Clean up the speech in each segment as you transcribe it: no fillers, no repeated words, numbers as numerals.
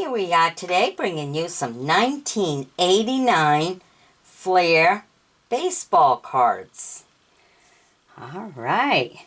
Here we are today bringing you some 1989 Flair baseball cards. All right.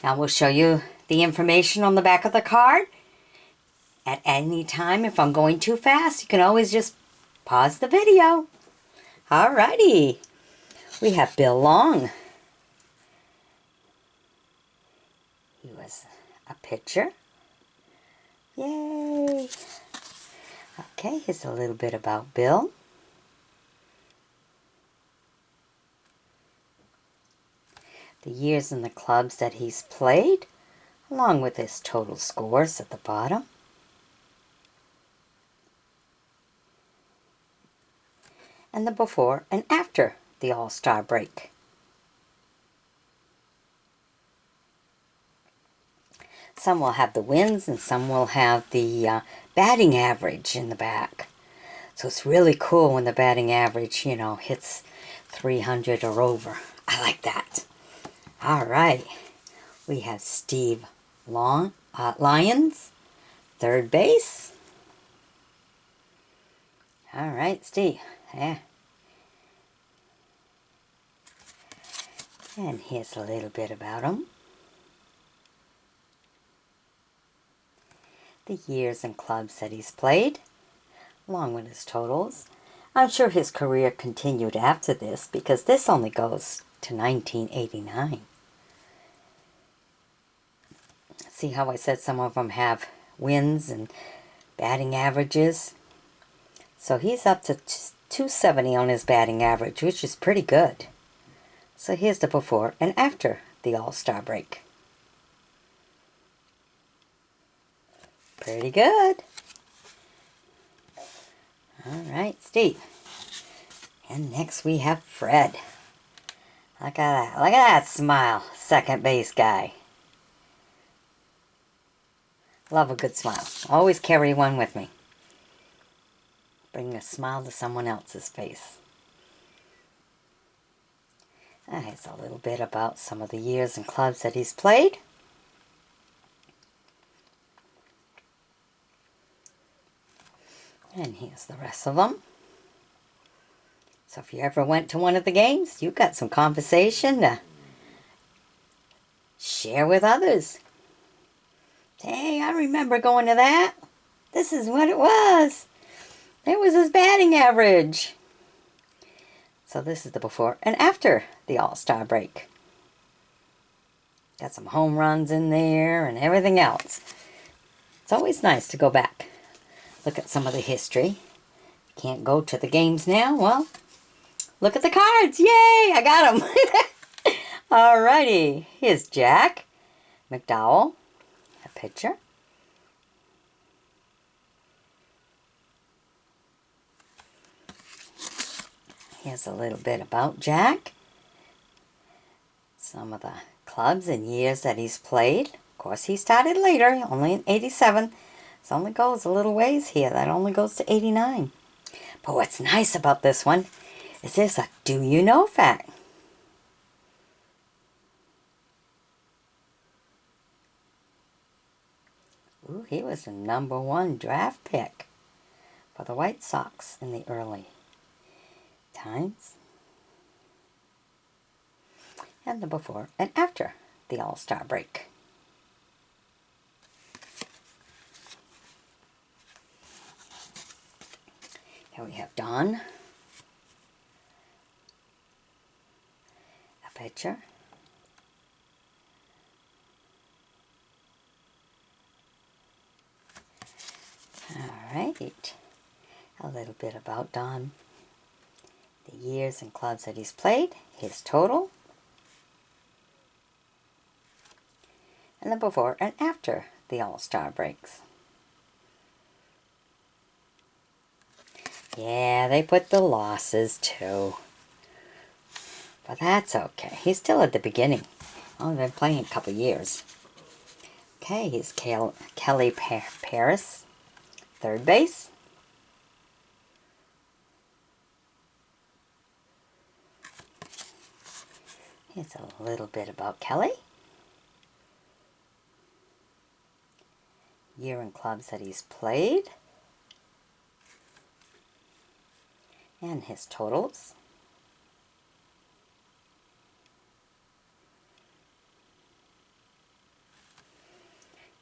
Now we'll show you the information on the back of the card. At any time, if I'm going too fast, you can always just pause the video. All righty. We have Bill Long. He was a pitcher. Yay! Okay, here's a little bit about Bill. The years and the clubs that he's played, along with his total scores at the bottom. And the before and after the All-Star break. Some will have the wins and some will have the batting average in the back. So it's really cool when the batting average, you know, hits 300 or over. I like that. All right. We have Steve Lyons, third base. All right, Steve. Yeah. And here's a little bit about him. The years and clubs that he's played, along with his totals. I'm sure his career continued after this because this only goes to 1989. See how I said some of them have wins and batting averages? So he's up to 270 on his batting average, which is pretty good. So here's the before and after the All-Star break. Pretty good. All right, Steve. And next we have Fred. Look at that. Look at that smile. Second base guy. Love a good smile. Always carry one with me. Bring a smile to someone else's face. Here's a little bit about some of the years and clubs that he's played. And here's the rest of them. So if you ever went to one of the games, you got some conversation to share with others. Hey, I remember going to that. This is what it was. It was his batting average. So this is the before and after the All-Star break. Got some home runs in there and everything else. It's always nice to go back. Look at some of the history. Can't go to the games now. Well, look at the cards. Yay! I got them. Alrighty. Here's Jack McDowell, a pitcher. Here's a little bit about Jack. Some of the clubs and years that he's played. Of course, he started later, only in 87. This only goes a little ways here. That only goes to 89. But what's nice about this one is this a do you know fact. Ooh, he was the #1 draft pick for the White Sox in the early times. And the before and after the All-Star break. Here we have Don, a pitcher. All right, a little bit about Don. The years and clubs that he's played, his total, and the before and after the All-Star breaks. Yeah, they put the losses too. But that's okay. He's still at the beginning. Only been playing a couple years. Okay, here's Kelly Paris, third base. Here's a little bit about Kelly. Year and clubs that he's played. And his totals.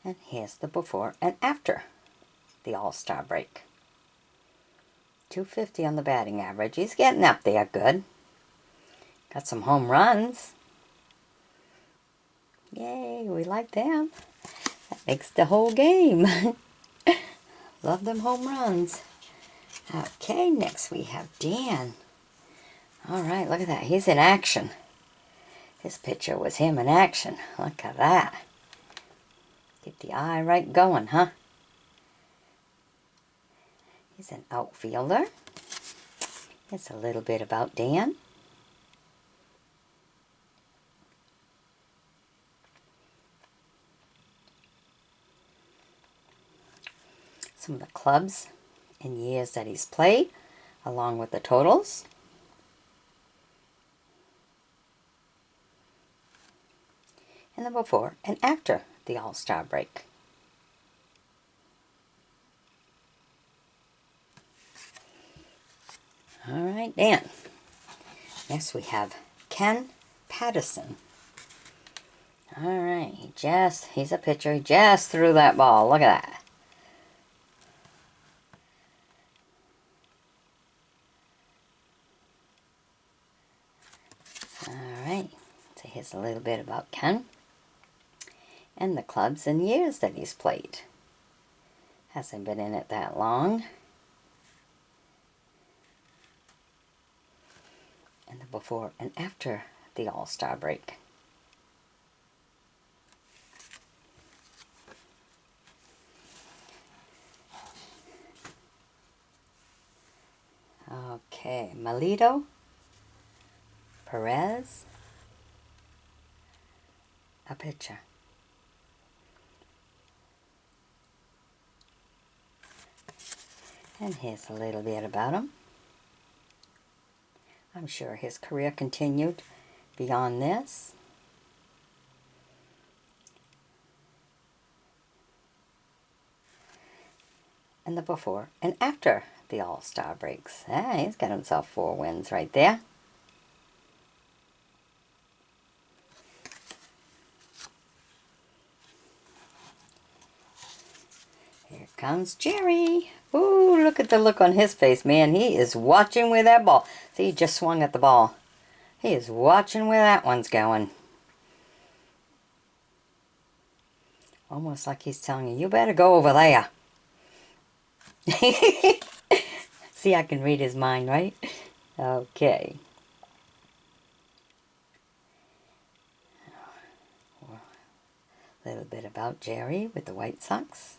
And here's the before and after the All-Star break. 250 on the batting average. He's getting up there good. Got some home runs. Yay, we like them. That makes the whole game. Love them home runs. Okay, next we have Dan. Alright, look at that. He's in action. This picture was him in action. Look at that. Get the eye right going, huh? He's an outfielder. It's a little bit about Dan. Some of the clubs and years that he's played, along with the totals. And the before and after the All-Star break. All right, Dan. Next we have Ken Patterson. All right, he's a pitcher. He just threw that ball. Look at that. All right, so here's a little bit about Ken and the clubs and years that he's played. Hasn't been in it that long. And the before and after the All-Star break. Okay, Melito, Perez, a pitcher. And here's a little bit about him. I'm sure his career continued beyond this. And the before and after the All-Star breaks. He's got himself 4 wins right there. Here comes Jerry. Ooh, look at the look on his face, man. He is watching where that ball. See, he just swung at the ball. He is watching where that one's going. Almost like he's telling you, you better go over there. See, I can read his mind, right? Okay. A little bit about Jerry with the White Sox.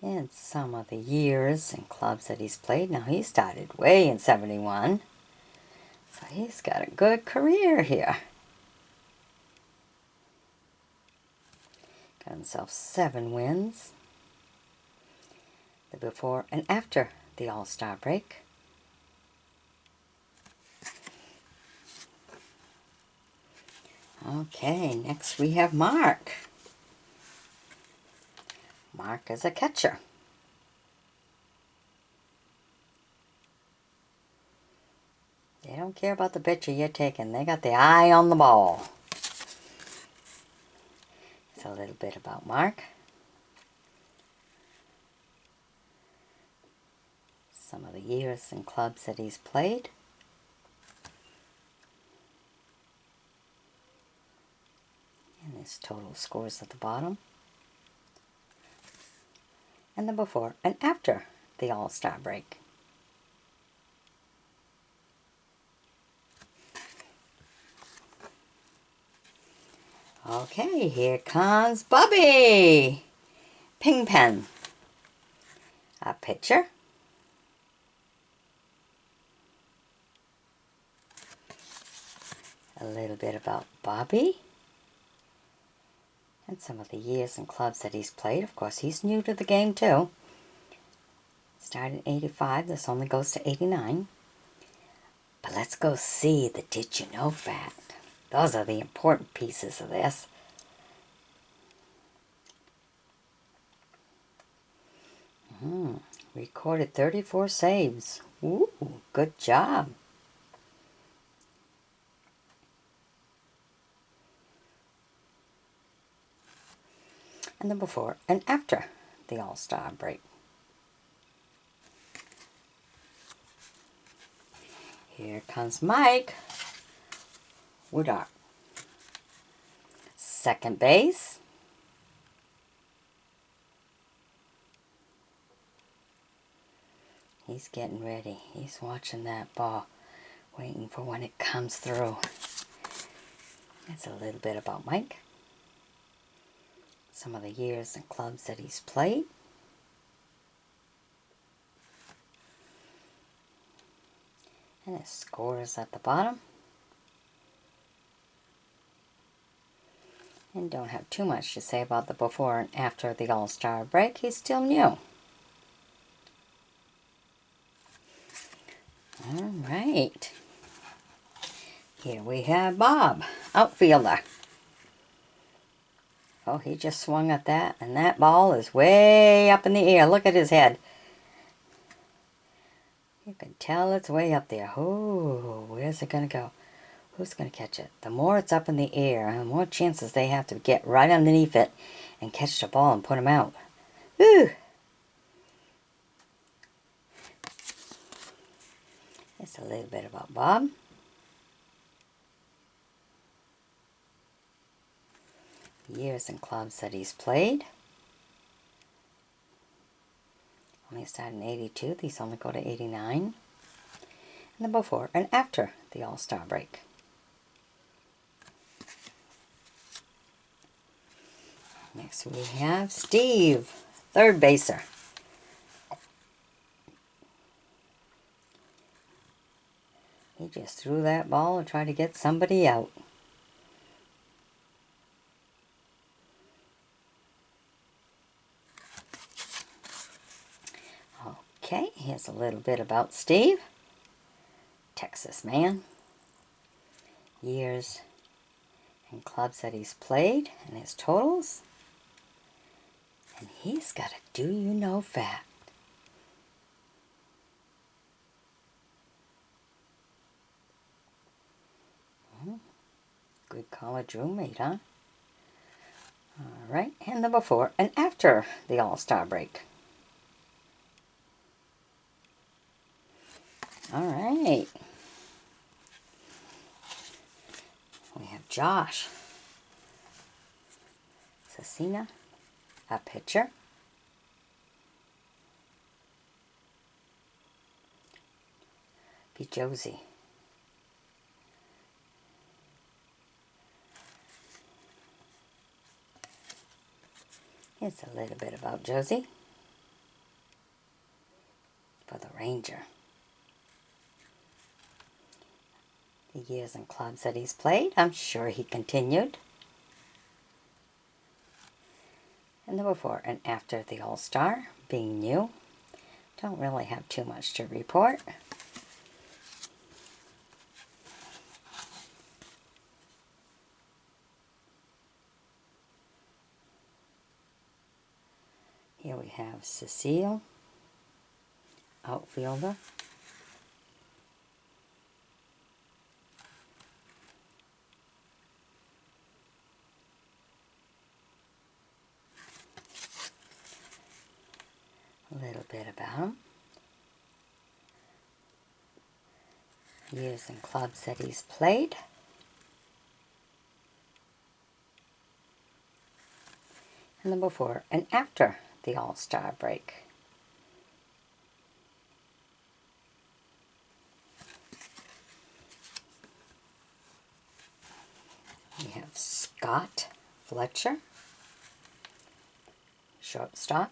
And some of the years and clubs that he's played. Now, he started way in 71. So he's got a good career here. Got himself 7 wins. The before and after the All-Star break. Okay, next we have Mark. Mark is a catcher. They don't care about the picture you're taking. They got the eye on the ball. It's a little bit about Mark. Some of the years and clubs that he's played. And his total scores at the bottom. And the before and after the All-Star break. Okay, here comes Bobby Thigpen, a pitcher. A little bit about Bobby and some of the years and clubs that he's played. Of course, he's new to the game too. Started in 85. This only goes to 89. But let's go see the Did You Know fact. Those are the important pieces of this. Recorded 34 saves. Ooh, good job. And the before and after the All-Star break. Here comes Mike Woodard. Second base. He's getting ready. He's watching that ball, waiting for when it comes through. That's a little bit about Mike. Some of the years and clubs that he's played. And his scores at the bottom. And don't have too much to say about the before and after the All-Star break. He's still new. All right. Here we have Bob, outfielder. Oh, he just swung at that, and that ball is way up in the air. Look at his head. You can tell it's way up there. Oh, where's it going to go? Who's going to catch it? The more it's up in the air, the more chances they have to get right underneath it and catch the ball and put them out. Ooh! It's a little bit about Bob. Years and clubs that he's played. Only started in 82. These only go to 89. And the before and after the All-Star break. Next we have Steve, third baser. He just threw that ball and tried to get somebody out. Okay, here's a little bit about Steve. Texas man. Years and clubs that he's played and his totals. And he's got a do you know fact. Good college roommate, huh? All right, and the before and after the All-Star break. All right. We have Josh. Cecil, a pitcher. Be Josie. Here's a little bit about Josie for the Ranger. The years and clubs that he's played, I'm sure he continued. And the before and after the All-Star, being new. Don't really have too much to report. Here we have Cecil, outfielder. A little bit about him. Years and clubs that he's played. And the before and after the All-Star break. We have Scott Fletcher, shortstop.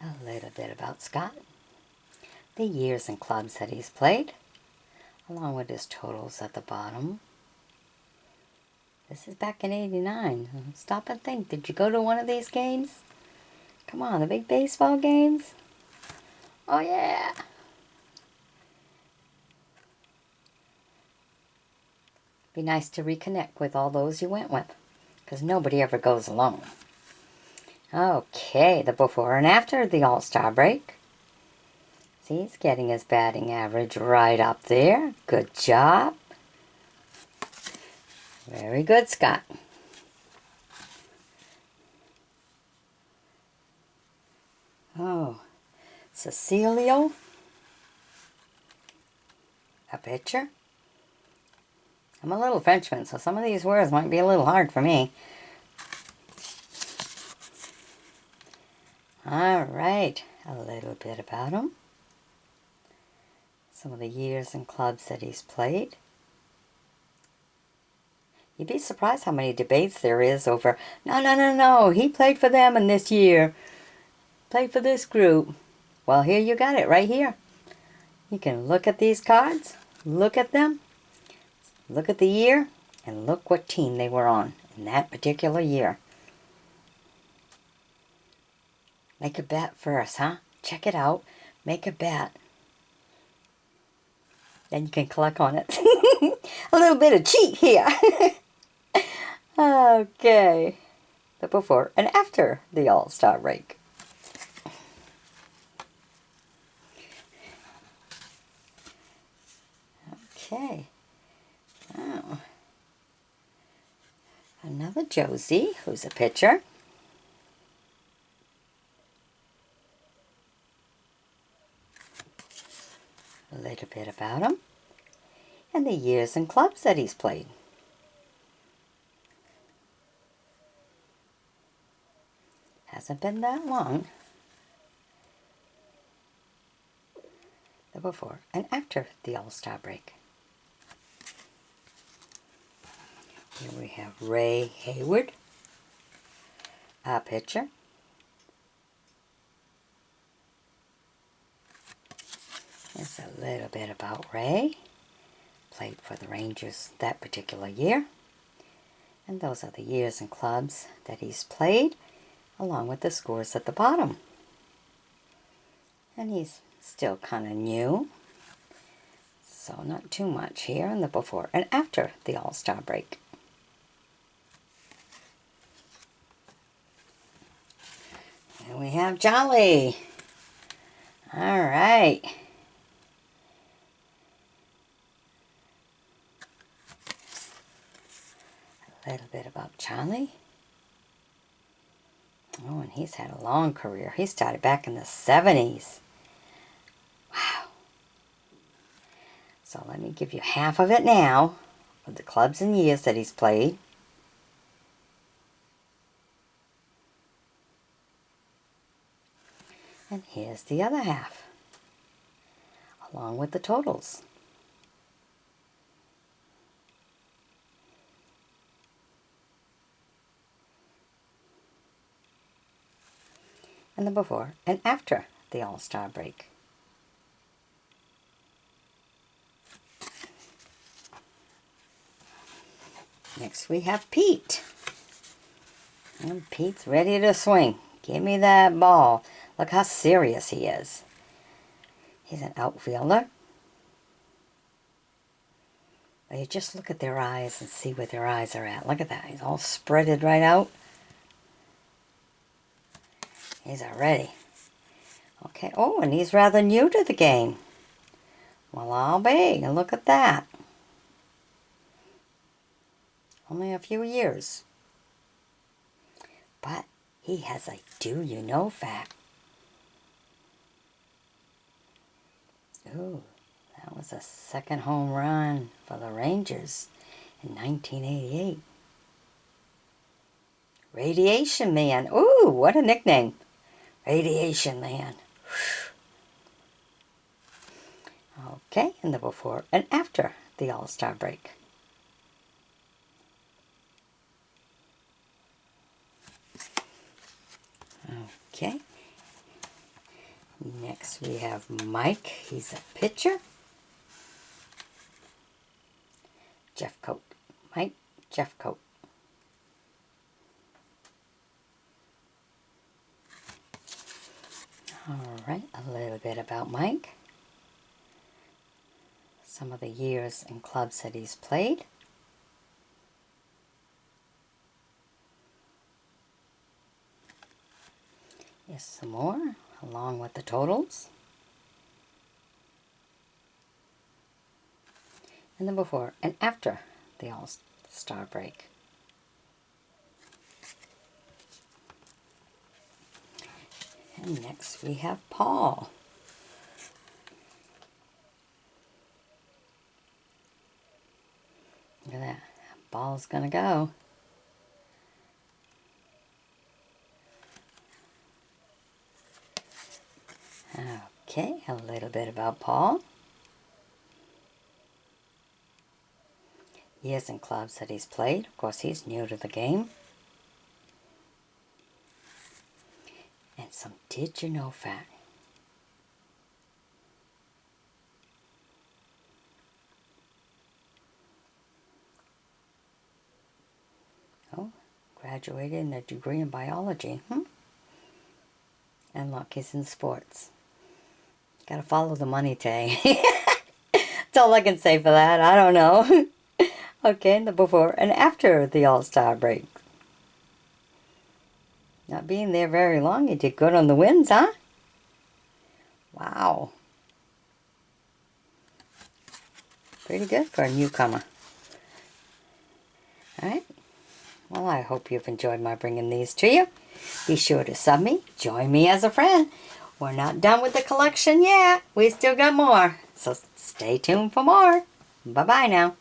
A little bit about Scott. The years and clubs that he's played, along with his totals at the bottom. This is back in 89. Stop and think, did you go to one of these games? Come on, the big baseball games? Oh yeah! Be nice to reconnect with all those you went with, because nobody ever goes alone. Okay, the before and after the All-Star break. See, he's getting his batting average right up there. Good job. Very good, Scott. Oh, Cecilio, a pitcher. I'm a little Frenchman, so some of these words might be a little hard for me. All right, a little bit about him. Some of the years and clubs that he's played. You'd be surprised how many debates there is over, no, he played for them in this year. Played for this group. Well, here you got it, right here. You can look at these cards, look at them, look at the year, and look what team they were on in that particular year. Make a bet first, huh? Check it out. Make a bet. Then you can click on it. A little bit of cheat here. Okay. The before and after the All-Star break. Okay. Oh. Another Josie, who's a pitcher. A little bit about him. And the years and clubs that he's played. Hasn't been that long. The before and after the All-Star break. Here we have Ray Hayward, a pitcher. There's a little bit about Ray. Played for the Rangers that particular year. And those are the years and clubs that he's played, along with the scores at the bottom. And he's still kind of new, so not too much here in the before and after the All-Star break. And we have Jolly. All right. A little bit about Charlie. Oh, and he's had a long career. He started back in the 70s. Wow. So let me give you half of it now, of the clubs and years that he's played. And here's the other half, along with the totals. And the before and after the All-Star break. Next we have Pete. And Pete's ready to swing. Give me that ball. Look how serious he is. He's an outfielder. But you just look at their eyes and see where their eyes are at. Look at that. He's all spreaded right out. He's ready. Okay. Oh, and he's rather new to the game. Well, I'll be. Look at that. Only a few years. But he has a do-you-know fact. Ooh, that was a second home run for the Rangers in 1988. Radiation Man. Ooh, what a nickname. Radiation Man. Okay, and the before and after the All-Star break. Okay. Next we have Mike. He's a pitcher. Jeffcoat. Mike Jeffcoat. Alright, a little bit about Mike. Some of the years and clubs that he's played. Here's some more, along with the totals. And the before and after the All-Star break. And next we have Paul. Look at that. Ball's gonna go. Okay, a little bit about Paul. Years in clubs that he's played. Of course, he's new to the game. And some did you know fact. Oh, graduated in a degree in biology. And look, he's in sports. Gotta follow the money, Tay. That's all I can say for that. I don't know. Okay, and the before and after the All-Star break. Not being there very long, he did good on the wins, huh? Wow. Pretty good for a newcomer. Alright. Well, I hope you've enjoyed my bringing these to you. Be sure to sub me. Join me as a friend. We're not done with the collection yet. We still got more. So stay tuned for more. Bye-bye now.